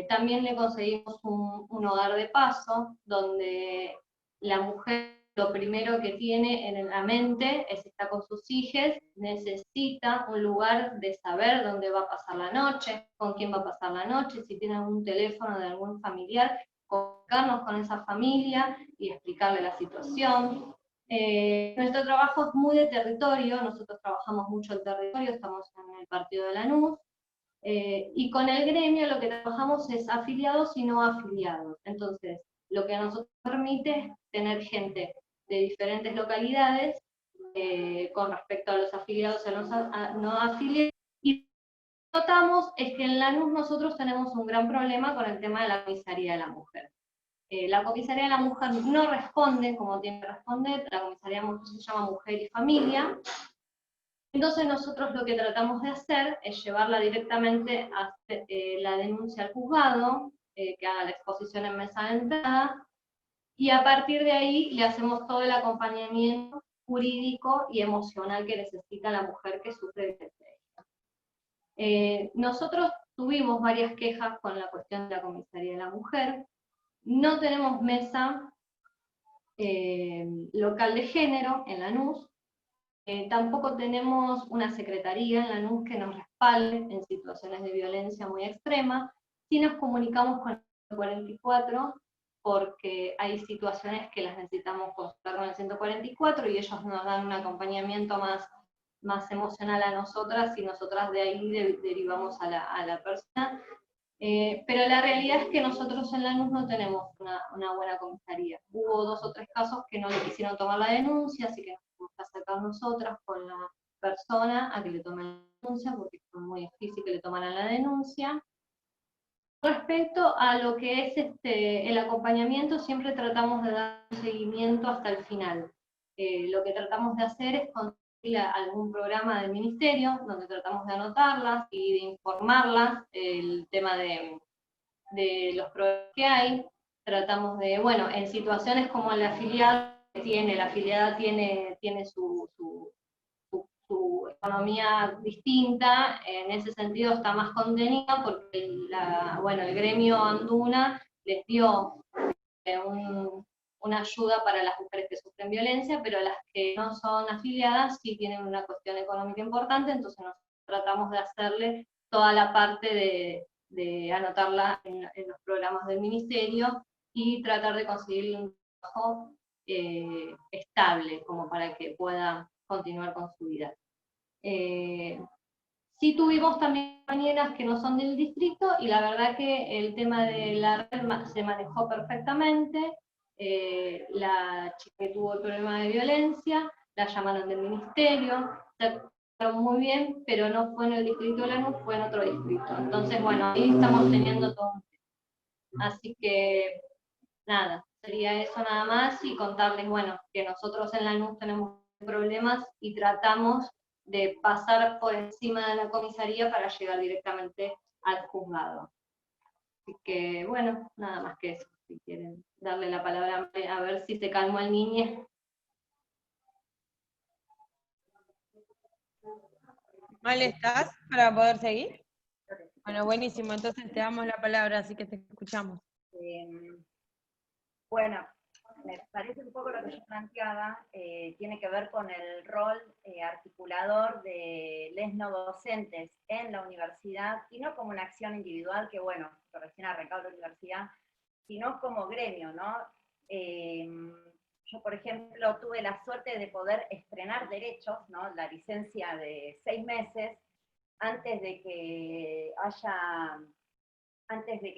También le conseguimos un hogar de paso, donde la mujer lo primero que tiene en la mente es estar con sus hijos, necesita un lugar de saber dónde va a pasar la noche, con quién va a pasar la noche, si tiene algún teléfono de algún familiar, comunicarnos con esa familia y explicarle la situación. Nuestro trabajo es muy de territorio, nosotros trabajamos mucho el territorio, estamos en el partido de Lanús, y con el gremio lo que trabajamos es afiliados y no afiliados. Entonces, lo que a nosotros permite es tener gente de diferentes localidades, con respecto a los afiliados y a los no afiliados. Y lo que notamos es que en Lanús nosotros tenemos un gran problema con el tema de la comisaría de la mujer. La comisaría de la mujer no responde como tiene que responder. La comisaría de la mujer se llama Mujer y Familia. Entonces nosotros lo que tratamos de hacer es llevarla directamente a la denuncia al juzgado, que haga la exposición en mesa de entrada, y a partir de ahí le hacemos todo el acompañamiento jurídico y emocional que necesita la mujer que sufre violencia. Nosotros tuvimos varias quejas con la cuestión de la comisaría de la mujer. No tenemos mesa local de género en Lanús. Tampoco tenemos una secretaría en Lanús que nos respalde en situaciones de violencia muy extrema. Sí nos comunicamos con el 144, porque hay situaciones que las necesitamos consultar con el 144, y ellos nos dan un acompañamiento más emocional a nosotras, y nosotras de ahí derivamos a la persona. Pero la realidad es que nosotros en Lanús no tenemos una buena comisaría. Hubo 2 o 3 casos que no le quisieron tomar la denuncia, así que nos tuvimos que acercar nosotras con la persona a que le tomen la denuncia, porque fue muy difícil que le tomaran la denuncia. Respecto a lo que es el acompañamiento, siempre tratamos de dar un seguimiento hasta el final. Lo que tratamos de hacer es conseguir algún programa del ministerio, donde tratamos de anotarlas y de informarlas, el tema de los problemas que hay. Tratamos de, bueno, en situaciones como la afiliada tiene su economía distinta, en ese sentido está más contenida, porque el gremio Anduna les dio una ayuda para las mujeres que sufren violencia, pero las que no son afiliadas sí tienen una cuestión económica importante. Entonces nosotros tratamos de hacerle toda la parte de anotarla en los programas del ministerio, y tratar de conseguirle un trabajo estable, como para que pueda continuar con su vida. Sí tuvimos también compañeras que no son del distrito, y la verdad que el tema de la red se manejó perfectamente. La chica que tuvo el problema de violencia la llamaron del ministerio, muy bien, pero no fue en el distrito de Lanús, fue en otro distrito. Entonces, bueno, ahí estamos teniendo todo un tema. Así que, nada, sería eso nada más y contarles, bueno, que nosotros en Lanús tenemos problemas y tratamos de pasar por encima de la comisaría para llegar directamente al juzgado. Así que, bueno, nada más que eso. Si quieren darle la palabra a ver si se calmó el niño. Male, ¿estás para poder seguir? Bueno, buenísimo, entonces te damos la palabra, así que te escuchamos. Bueno, me parece un poco lo que yo planteaba, tiene que ver con el rol articulador de les no docentes en la universidad, y no como una acción individual, que bueno, que recién arrancado la universidad, sino como gremio, ¿no? Yo, por ejemplo, tuve la suerte de poder estrenar derechos, ¿no? La licencia de 6 meses, antes de que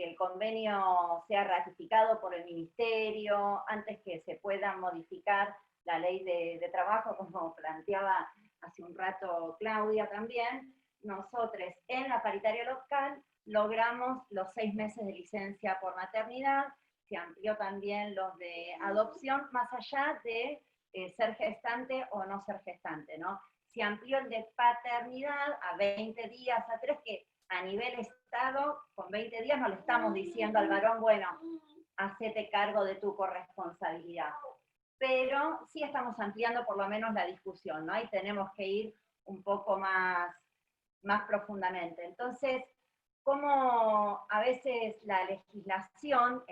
el convenio sea ratificado por el ministerio, antes que se pueda modificar la ley de trabajo, como planteaba hace un rato Claudia también, nosotros en la paritaria local logramos los 6 meses de licencia por maternidad, se amplió también los de adopción, más allá de ser gestante o no ser gestante, ¿no? Se amplió el de paternidad a 20 días, a 3, que a nivel Estado, con 20 días no le estamos diciendo al varón, bueno, hacete cargo de tu corresponsabilidad. Pero sí estamos ampliando por lo menos la discusión, ¿no? Ahí tenemos que ir un poco más profundamente. Entonces, cómo a veces la legislación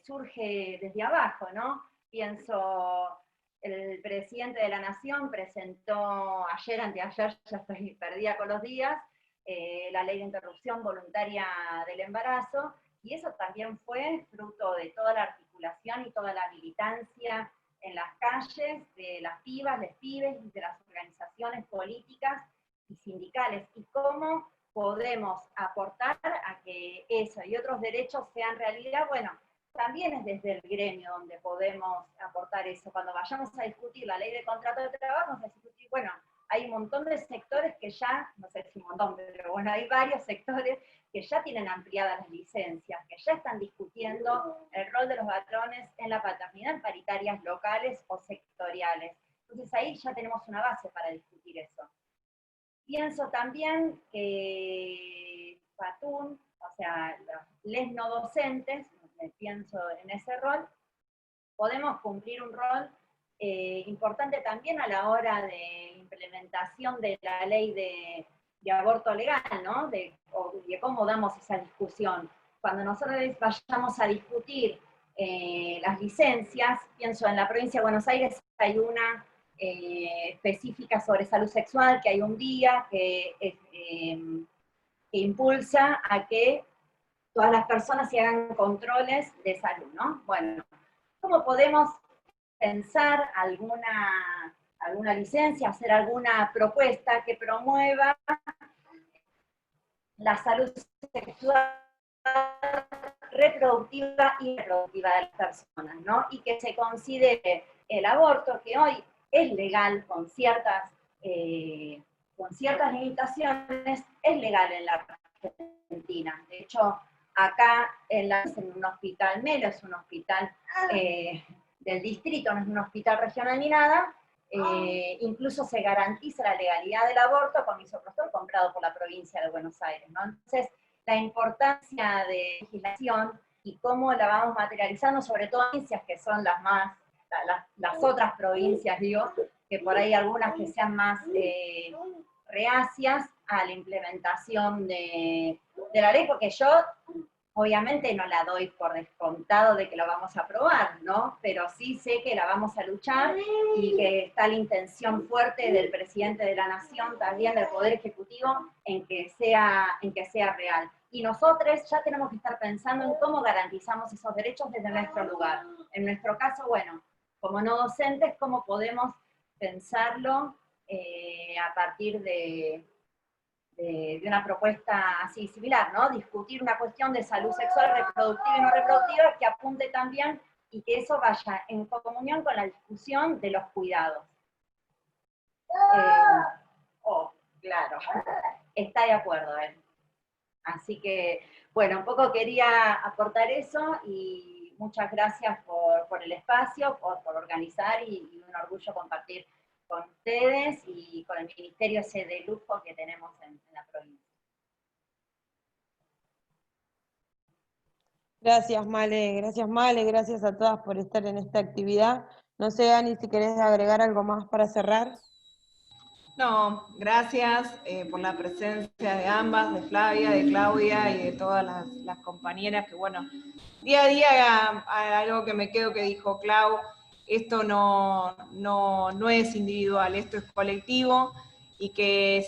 surge desde abajo, ¿no? Pienso, el presidente de la Nación presentó ayer, anteayer, ya estoy perdida con los días, la ley de interrupción voluntaria del embarazo, y eso también fue fruto de toda la articulación y toda la militancia en las calles de las pibas, les pibes, de las organizaciones políticas y sindicales, y cómo podemos aportar a que eso y otros derechos sean realidad. Bueno, también es desde el gremio donde podemos aportar eso. Cuando vayamos a discutir la ley de contrato de trabajo, vamos a discutir, bueno, hay un montón de sectores que ya, no sé si un montón, pero bueno, hay varios sectores que ya tienen ampliadas las licencias, que ya están discutiendo el rol de los patrones en la paternidad en paritarias locales o sectoriales. Entonces ahí ya tenemos una base para discutir eso. Pienso también que PATUN, o sea, les no docentes, pienso en ese rol, podemos cumplir un rol importante también a la hora de implementación de la ley de aborto legal, ¿no? De cómo damos esa discusión. Cuando nosotros vayamos a discutir las licencias, pienso en la provincia de Buenos Aires hay una específica sobre salud sexual, que hay un día que impulsa a que todas las personas se hagan controles de salud, ¿no? Bueno, ¿cómo podemos pensar alguna licencia, hacer alguna propuesta que promueva la salud sexual, reproductiva y reproductiva de las personas, ¿no? Y que se considere el aborto, que hoy es legal con ciertas limitaciones, es legal en la Argentina. De hecho, acá en un hospital Melo, es un hospital del distrito, no es un hospital regional ni nada, incluso se garantiza la legalidad del aborto con misoprostol comprado por la provincia de Buenos Aires, ¿no? Entonces, la importancia de legislación y cómo la vamos materializando, sobre todo en provincias que son las otras provincias, digo, que por ahí algunas que sean más reacias a la implementación de la ley, porque yo obviamente no la doy por descontado de que la vamos a aprobar, ¿no? Pero sí sé que la vamos a luchar y que está la intención fuerte del presidente de la Nación, también del Poder Ejecutivo, en que sea real. Y nosotros ya tenemos que estar pensando en cómo garantizamos esos derechos desde nuestro lugar. En nuestro caso, bueno, como no docentes, cómo podemos pensarlo a partir de una propuesta así similar, ¿no? Discutir una cuestión de salud sexual, reproductiva y no reproductiva que apunte también y que eso vaya en comunión con la discusión de los cuidados. Claro, está de acuerdo él. Así que, bueno, un poco quería aportar eso y muchas gracias por el espacio, por organizar y un orgullo compartir con ustedes y con el ministerio ese de lujo que tenemos en la provincia. Gracias, Male, gracias a todas por estar en esta actividad. No sé, Ani, si querés agregar algo más para cerrar. No, gracias por la presencia de ambas, de Flavia, de Claudia y de todas las compañeras que, bueno, día a día algo que me quedo que dijo Clau, esto no es individual, esto es colectivo, y que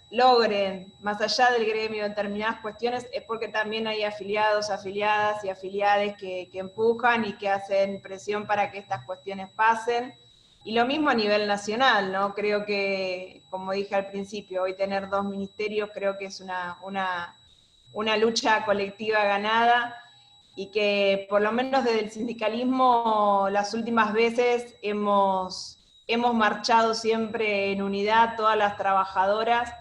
logren, más allá del gremio, determinadas cuestiones, es porque también hay afiliados, afiliadas y afiliades que empujan y que hacen presión para que estas cuestiones pasen. Y lo mismo a nivel nacional, ¿no? Creo que, como dije al principio, hoy tener 2 ministerios creo que es una lucha colectiva ganada, y que por lo menos desde el sindicalismo las últimas veces hemos marchado siempre en unidad, todas las trabajadoras,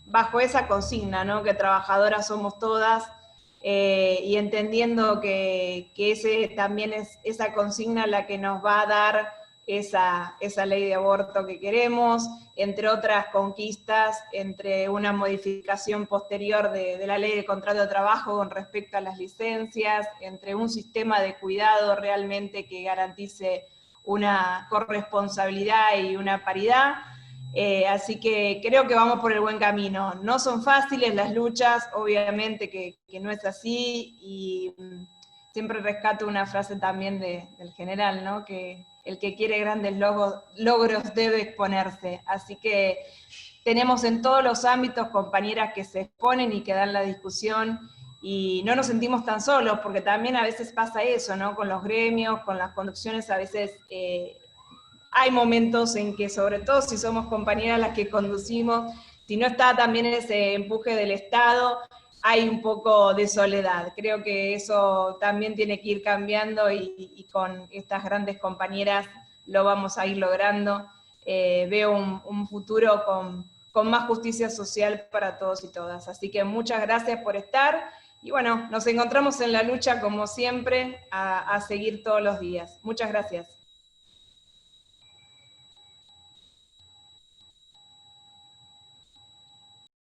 bajo esa consigna, ¿no? Que trabajadoras somos todas, y entendiendo que ese también es esa consigna la que nos va a dar esa ley de aborto que queremos, entre otras conquistas, entre una modificación posterior de la ley de contrato de trabajo con respecto a las licencias, entre un sistema de cuidado realmente que garantice una corresponsabilidad y una paridad. Así que creo que vamos por el buen camino. No son fáciles las luchas, obviamente que no es así, y siempre rescato una frase también del general, ¿no? Que el que quiere grandes logros debe exponerse. Así que tenemos en todos los ámbitos compañeras que se exponen y que dan la discusión, y no nos sentimos tan solos, porque también a veces pasa eso, ¿no? Con los gremios, con las conducciones, a veces hay momentos en que, sobre todo si somos compañeras las que conducimos, si no está también ese empuje del Estado, hay un poco de soledad. Creo que eso también tiene que ir cambiando, y con estas grandes compañeras lo vamos a ir logrando. Veo un futuro con más justicia social para todos y todas. Así que muchas gracias por estar, y bueno, nos encontramos en la lucha como siempre, a seguir todos los días. Muchas gracias.